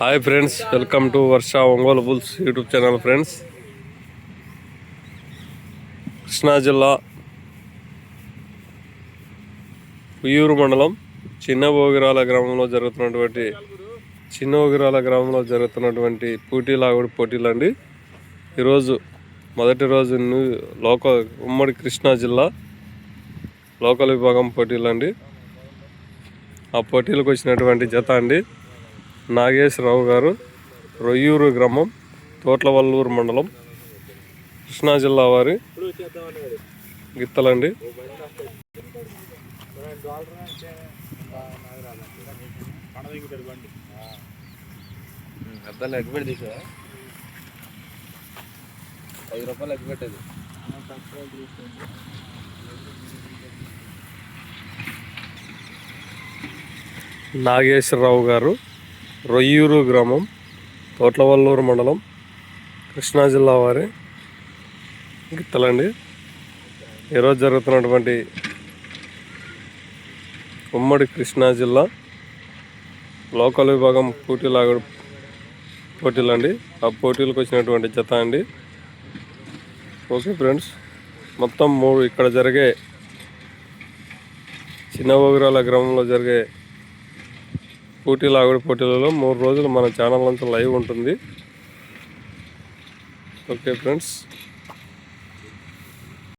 Hi friends, welcome to Varsha Ongole bulls YouTube channel. Friends, Krishna జిల్లా ఉయ్యూరు మండలం చిన్న ఓగిరాల గ్రామంలో జరుగుతున్నటువంటి పూటీ లాగుడు పోటీలు అండి. ఈరోజు మొదటి రోజు ఉమ్మడి కృష్ణా జిల్లా లోకల్ విభాగం పోటీలు అండి. ఆ పోటీలకు వచ్చినటువంటి జత అండి నాగేశ్వరరావు గారు, రొయ్యూరు గ్రామం, తోట్లవల్లూరు మండలం, కృష్ణా జిల్లా వారి గిత్తలండి. నాగేశ్వరరావు గారు, రొయ్యూరు గ్రామం, తోట్లవల్లూరు మండలం, కృష్ణా జిల్లా వారి గిత్తలండి. ఈరోజు జరుగుతున్నటువంటి ఉమ్మడి కృష్ణా జిల్లా లోకల్ విభాగం పోటీలండి. ఆ పోటీలకు వచ్చినటువంటి జత అండి. ఓకే ఫ్రెండ్స్, మొత్తం 3 ఇక్కడ జరిగే చిన్న ఓగిరాల గ్రామంలో జరిగే లాగుడు పోటీలలో 3 రోజులు మన ఛానల్ నుంచి లైవ్ ఉంటుంది. Okay friends.